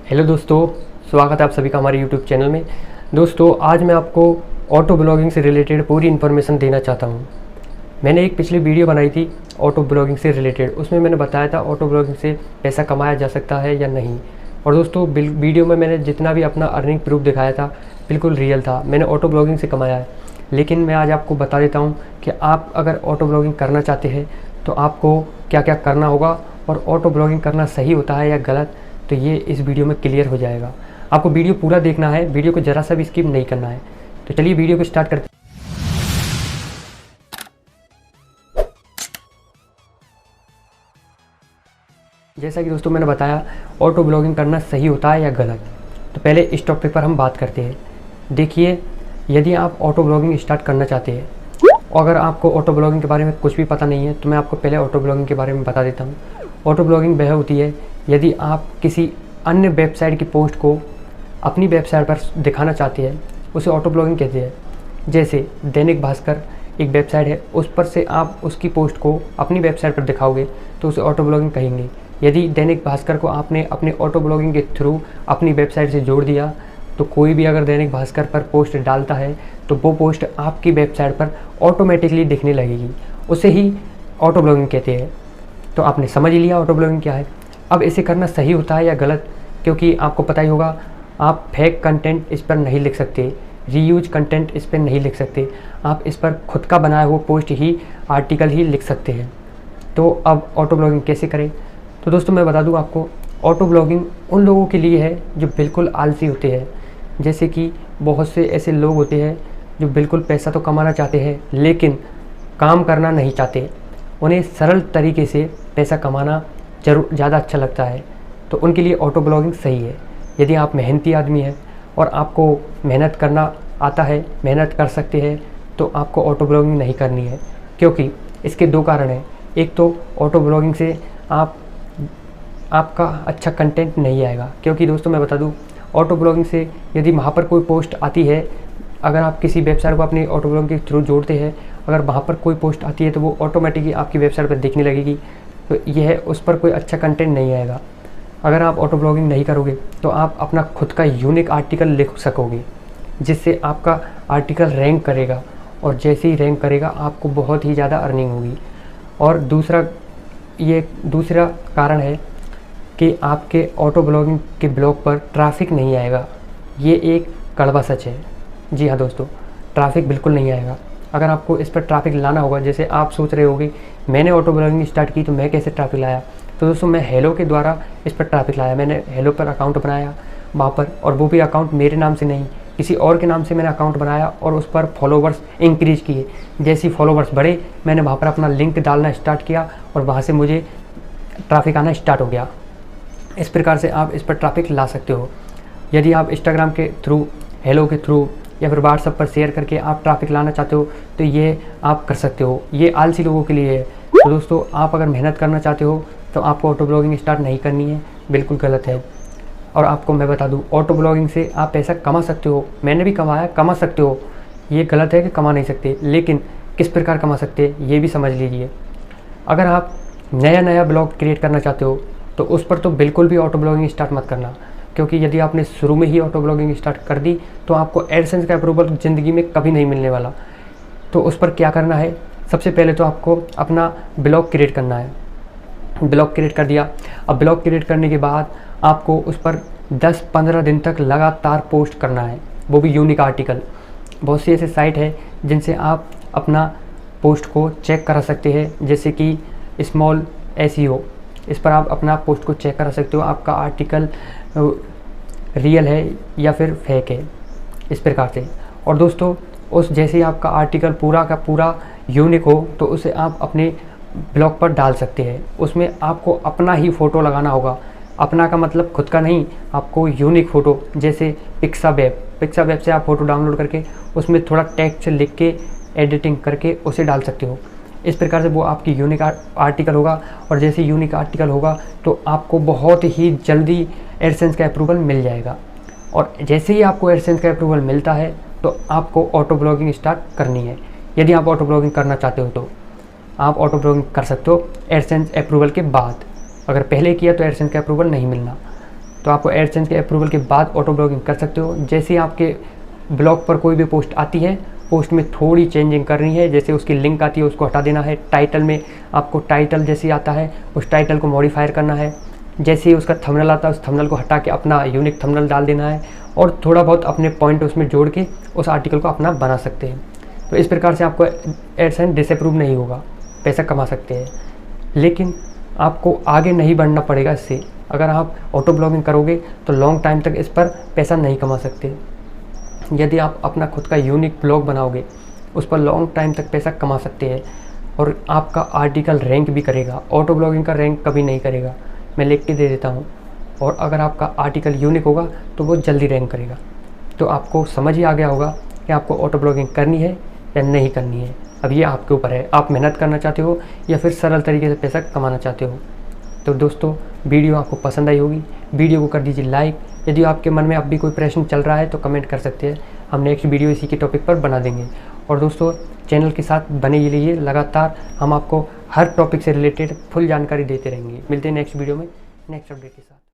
Hello दोस्तों, स्वागत है आप सभी का हमारे यूट्यूब चैनल में। दोस्तों, आज मैं आपको ऑटो ब्लॉगिंग से रिलेटेड पूरी इन्फॉर्मेशन देना चाहता हूँ। मैंने एक पिछली वीडियो बनाई थी ऑटो ब्लॉगिंग से रिलेटेड, उसमें मैंने बताया था ऑटो ब्लॉगिंग से पैसा कमाया जा सकता है या नहीं। और दोस्तों, वीडियो में मैंने जितना भी अपना अर्निंग प्रूफ दिखाया था बिल्कुल रियल था, मैंने ऑटो ब्लॉगिंग से कमाया है। लेकिन मैं आज आपको बता देता हूँ कि आप अगर ऑटो ब्लॉगिंग करना चाहते हैं तो आपको क्या क्या करना होगा, और ऑटो ब्लॉगिंग करना सही होता है या गलत, तो ये इस वीडियो में क्लियर हो जाएगा। आपको वीडियो पूरा देखना है, वीडियो को ज़रा सा भी स्किप नहीं करना है। तो चलिए वीडियो को स्टार्ट करते हैं। जैसा कि दोस्तों मैंने बताया, ऑटो ब्लॉगिंग करना सही होता है या गलत, तो पहले इस टॉपिक पर हम बात करते हैं। देखिए, यदि आप ऑटो ब्लॉगिंग स्टार्ट करना चाहते हैं, अगर आपको ऑटो ब्लॉगिंग के बारे में कुछ भी पता नहीं है, तो मैं आपको पहले ऑटो ब्लॉगिंग के बारे में बता देता हूँ। ऑटो ब्लॉगिंग वह होती है यदि आप किसी अन्य वेबसाइट की पोस्ट को अपनी वेबसाइट पर दिखाना चाहते हैं, उसे ऑटो ब्लॉगिंग कहते हैं। जैसे दैनिक भास्कर एक वेबसाइट है, उस पर से आप उसकी पोस्ट को अपनी वेबसाइट पर दिखाओगे तो उसे ऑटो ब्लॉगिंग कहेंगे। यदि दैनिक भास्कर को आपने अपने ऑटो ब्लॉगिंग के थ्रू अपनी वेबसाइट से जोड़ दिया, तो कोई भी अगर दैनिक भास्कर पर पोस्ट डालता है तो वो पोस्ट आपकी वेबसाइट पर ऑटोमेटिकली दिखने लगेगी, उसे ही ऑटो ब्लॉगिंग कहते हैं। तो आपने समझ लिया ऑटो ब्लॉगिंग क्या है। अब इसे करना सही होता है या गलत, क्योंकि आपको पता ही होगा आप फेक कंटेंट इस पर नहीं लिख सकते, रीयूज कंटेंट इस पर नहीं लिख सकते, आप इस पर खुद का बनाया हुआ पोस्ट ही, आर्टिकल ही लिख सकते हैं। तो अब ऑटो ब्लॉगिंग कैसे करें? तो दोस्तों मैं बता दूं आपको, ऑटो ब्लॉगिंग उन लोगों के लिए है जो बिल्कुल आलसी होते हैं। जैसे कि बहुत से ऐसे लोग होते हैं जो बिल्कुल पैसा तो कमाना चाहते हैं लेकिन काम करना नहीं चाहते, उन्हें सरल तरीके से पैसा कमाना ज़्यादा अच्छा लगता है, तो उनके लिए ऑटो ब्लॉगिंग सही है। यदि आप मेहनती आदमी हैं और आपको मेहनत करना आता है, मेहनत कर सकते हैं, तो आपको ऑटो ब्लॉगिंग नहीं करनी है, क्योंकि इसके दो कारण हैं। एक तो ऑटो ब्लॉगिंग से आपका अच्छा कंटेंट नहीं आएगा, क्योंकि दोस्तों मैं बता दूं, ऑटो ब्लॉगिंग से यदि वहाँ पर कोई पोस्ट आती है, अगर आप किसी वेबसाइट को अपनी ऑटो ब्लॉगिंग के थ्रू जोड़ते हैं, अगर वहाँ पर कोई पोस्ट आती है तो वो ऑटोमेटिकली आपकी वेबसाइट पर दिखने लगेगी, तो यह उस पर कोई अच्छा कंटेंट नहीं आएगा। अगर आप ऑटो ब्लॉगिंग नहीं करोगे तो आप अपना खुद का यूनिक आर्टिकल लिख सकोगे, जिससे आपका आर्टिकल रैंक करेगा, और जैसे ही रैंक करेगा आपको बहुत ही ज़्यादा अर्निंग होगी। और दूसरा कारण है कि आपके ऑटो ब्लॉगिंग के ब्लॉग पर ट्रैफिक नहीं आएगा। ये एक कड़वा सच है। जी हाँ दोस्तों, ट्रैफिक बिल्कुल नहीं आएगा। अगर आपको इस पर ट्रैफिक लाना होगा, जैसे आप सोच रहे होगे मैंने ऑटो ब्लॉगिंग स्टार्ट की तो मैं कैसे ट्रैफिक लाया, तो दोस्तों मैं हेलो के द्वारा इस पर ट्रैफिक लाया। मैंने हेलो पर अकाउंट बनाया वहाँ पर, और वो भी अकाउंट मेरे नाम से नहीं, किसी और के नाम से मैंने अकाउंट बनाया और उस पर फॉलोवर्स इंक्रीज़ किए। जैसे ही फॉलोवर्स बढ़े, मैंने वहाँ पर अपना लिंक डालना स्टार्ट किया और वहाँ से मुझे ट्रैफिक आना स्टार्ट हो गया। इस प्रकार से आप इस पर ट्रैफिक ला सकते हो। यदि आप इंस्टाग्राम के थ्रू, हेलो के थ्रू या फिर व्हाट्सएप पर शेयर करके आप ट्रैफिक लाना चाहते हो तो ये आप कर सकते हो। ये आलसी लोगों के लिए है। तो दोस्तों, आप अगर मेहनत करना चाहते हो तो आपको ऑटो ब्लॉगिंग स्टार्ट नहीं करनी है, बिल्कुल गलत है। और आपको मैं बता दूं, ऑटो ब्लॉगिंग से आप पैसा कमा सकते हो, मैंने भी कमाया, कमा सकते हो। ये गलत है कि कमा नहीं सकते, लेकिन किस प्रकार कमा सकते हैं ये भी समझ लीजिए। अगर आप नया ब्लॉग क्रिएट करना चाहते हो तो उस पर तो बिल्कुल भी ऑटो ब्लॉगिंग स्टार्ट मत करना, क्योंकि यदि आपने शुरू में ही ऑटो ब्लॉगिंग स्टार्ट कर दी तो आपको एडसेंस का अप्रूवल ज़िंदगी में कभी नहीं मिलने वाला। तो उस पर क्या करना है, सबसे पहले तो आपको अपना ब्लॉग क्रिएट करना है। ब्लॉग क्रिएट कर दिया, अब ब्लॉग क्रिएट करने के बाद आपको उस पर 10-15 दिन तक लगातार पोस्ट करना है, वो भी यूनिक आर्टिकल। बहुत सी ऐसे साइट है जिनसे आप अपना पोस्ट को चेक करा सकते हैं, जैसे कि स्मॉल SEO, इस पर आप अपना पोस्ट को चेक करा सकते हो, आपका आर्टिकल रियल है या फिर फेक है, इस प्रकार से। और दोस्तों, उस जैसे ही आपका आर्टिकल पूरा का पूरा यूनिक हो तो उसे आप अपने ब्लॉग पर डाल सकते हैं। उसमें आपको अपना ही फ़ोटो लगाना होगा। अपना का मतलब खुद का नहीं, आपको यूनिक फ़ोटो, जैसे पिक्सावेब से आप फ़ोटो डाउनलोड करके उसमें थोड़ा टेक्स्ट लिख के एडिटिंग करके उसे डाल सकते हो। इस प्रकार से वो आपकी यूनिक आर्टिकल होगा, और जैसे यूनिक आर्टिकल होगा तो आपको बहुत ही जल्दी एडसेंस का अप्रूवल मिल जाएगा। और जैसे ही आपको एडसेंस का अप्रूवल मिलता है तो आपको ऑटो ब्लॉगिंग स्टार्ट करनी है। यदि आप ऑटो ब्लॉगिंग करना चाहते हो तो आप ऑटो ब्लॉगिंग कर सकते हो एडसेंस अप्रूवल के बाद। अगर पहले किया तो एडसेंस का अप्रूवल नहीं मिलना। तो तो आपको एडसेंस के अप्रूवल के बाद ऑटो ब्लॉगिंग कर सकते हो। जैसे ही आपके ब्लॉग पर कोई भी पोस्ट आती है, पोस्ट में थोड़ी चेंजिंग करनी है, जैसे उसकी लिंक आती है उसको हटा देना है, टाइटल में आपको टाइटल जैसे आता है उस टाइटल को मॉडिफायर करना है, जैसे ही उसका थंबनेल आता है उस थंबनेल को हटा के अपना यूनिक थंबनेल डाल देना है, और थोड़ा बहुत अपने पॉइंट उसमें जोड़ के उस आर्टिकल को अपना बना सकते हैं। तो इस प्रकार से आपको एडसेंस डिसअप्रूव नहीं होगा, पैसा कमा सकते हैं। लेकिन आपको आगे नहीं बढ़ना पड़ेगा इससे। अगर आप ऑटो ब्लॉगिंग करोगे तो लॉन्ग टाइम तक इस पर पैसा नहीं कमा सकते। यदि आप अपना खुद का यूनिक ब्लॉग बनाओगे उस पर लॉन्ग टाइम तक पैसा कमा सकते हैं, और आपका आर्टिकल रैंक भी करेगा। ऑटो ब्लॉगिंग का रैंक कभी नहीं करेगा, मैं लिख के दे देता हूँ। और अगर आपका आर्टिकल यूनिक होगा तो वो जल्दी रैंक करेगा। तो आपको समझ ही आ गया होगा कि आपको ऑटो ब्लॉगिंग करनी है या नहीं करनी है। अब ये आपके ऊपर है, आप मेहनत करना चाहते हो या फिर सरल तरीके से पैसा कमाना चाहते हो। तो दोस्तों, वीडियो आपको पसंद आई होगी, वीडियो को कर दीजिए लाइक। यदि आपके मन में अब भी कोई प्रश्न चल रहा है तो कमेंट कर सकते हैं, हम नेक्स्ट वीडियो इसी के टॉपिक पर बना देंगे। और दोस्तों, चैनल के साथ बने रहिए, लगातार हम आपको हर टॉपिक से रिलेटेड फुल जानकारी देते रहेंगे। मिलते हैं नेक्स्ट वीडियो में नेक्स्ट अपडेट के साथ।